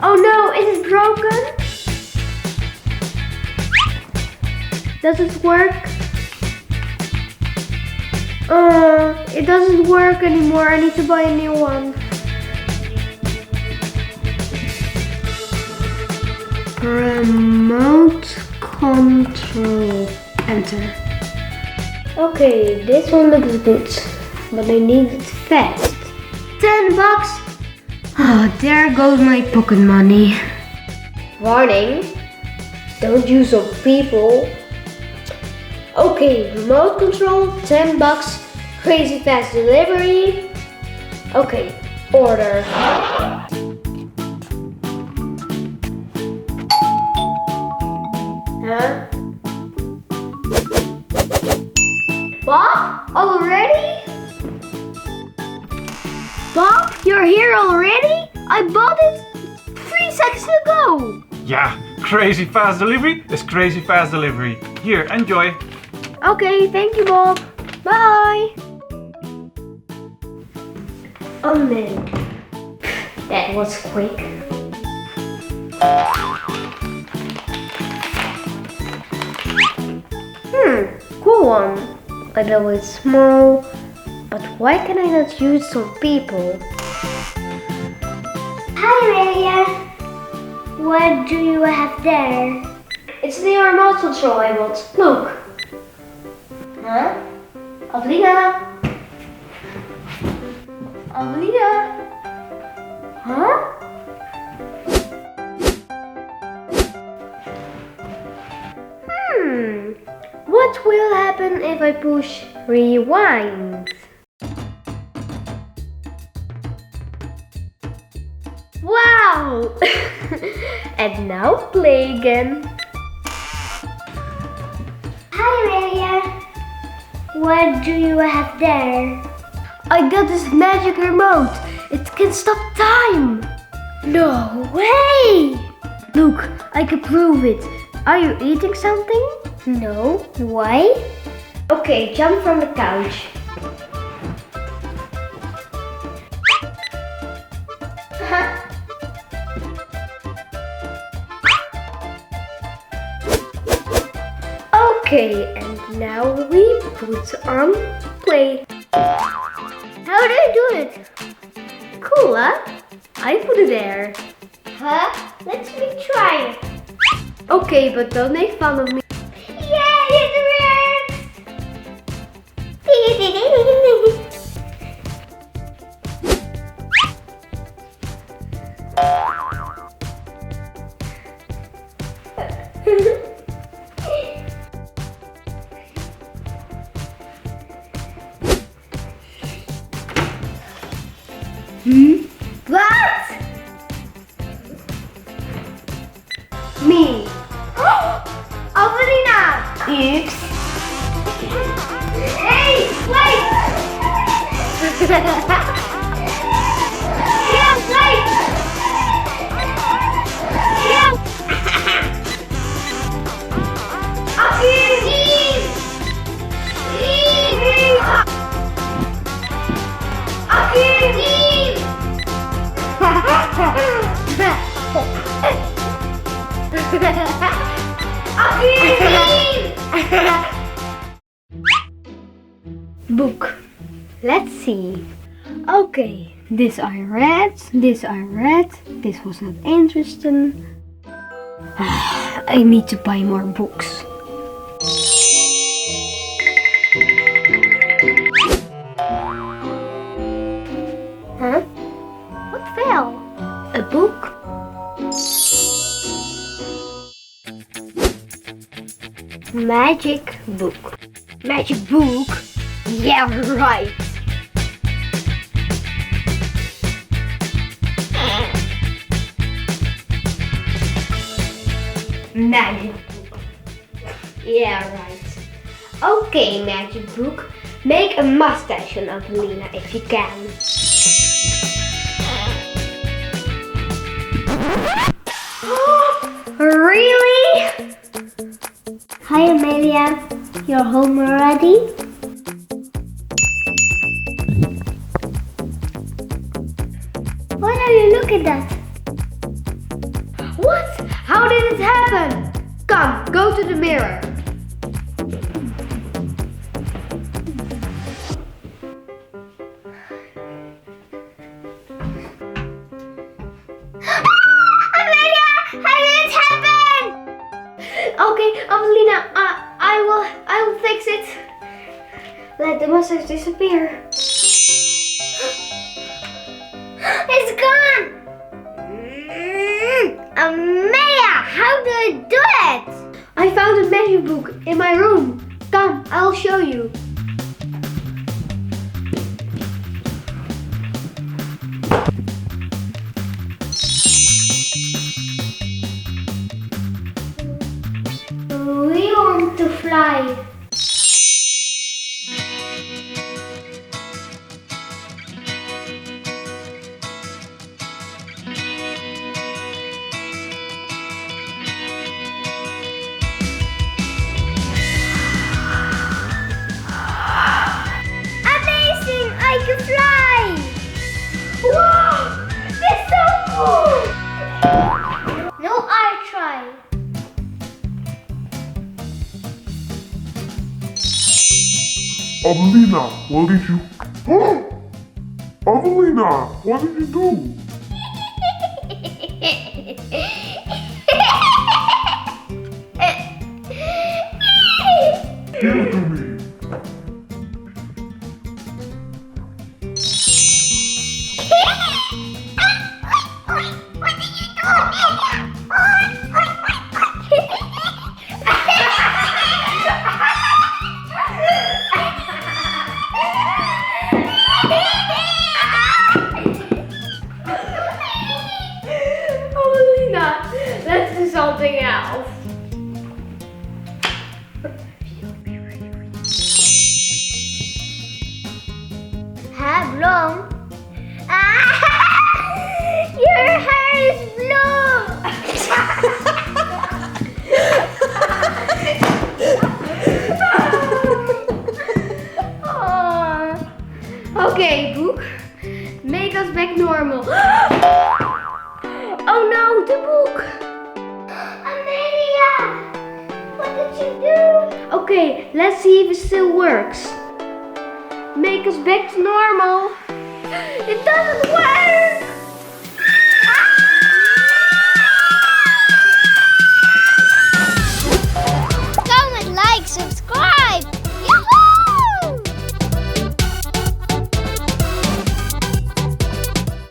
Oh no, is it broken? Does it work? It doesn't work anymore. I need to buy a new one. Remote control. Enter. Okay, this one looks good, but I need it fast. $10. Oh, there goes my pocket money. Warning, don't use up people. Okay, remote control, $10, crazy fast delivery. Okay, order. Huh? Bob, already? Bob, you're here already? I bought it 3 seconds ago. Yeah, crazy fast delivery is crazy fast delivery. Here, enjoy. Okay, thank you, Bob. Bye. Oh man, that was quick. Cool one. A little bit small, but why can I not use some people? Hi Amelia, what do you have there? It's the remote control I want. Look. Huh? Avelina? Avelina? Huh? What will happen if I push rewind? Wow! And now play again. Hi Amelia, what do you have there? I got this magic remote. It can stop time. No way! Look, I can prove it. Are you eating something? No, why? Okay, jump from the couch. Okay, and now we put on play. How do I do it? Cool, huh? I put it there. Huh? Let me try it. Okay, but don't make fun of me. Yay, it works! What? Me. Avelina! Oops. Hey, wait! Yeah, wait! Yeah! Akim! Book. Let's see. Okay, this I read, this was not interesting. I need to buy more books. Huh? What fell? A book? Magic book. Magic book? Yeah, right. Magic book. Yeah, right. Okay, magic book. Make a mustache on Avelina if you can. Really? Hi Amelia, you're home already? Why are you looking at that? What? How did it happen? Come, go to the mirror. Amelia, how did it happen? Okay, Avelina, I will fix it. Let the mustache disappear. It's gone. Amelia, how do I do it? I found a magic book in my room. Come, I'll show you. We want to fly. Amazing! I can fly! Wow! That's so cool! No, I try. Avelina, what did you... Avelina, what did you do? Give it to me. What did you do? Avelina, let's do something else. Hair long? Your hair is blue! Okay, book. Make us back normal. Oh no, the book. Amelia! What did you do? Okay, let's see if it still works. Make us back to normal. It doesn't work.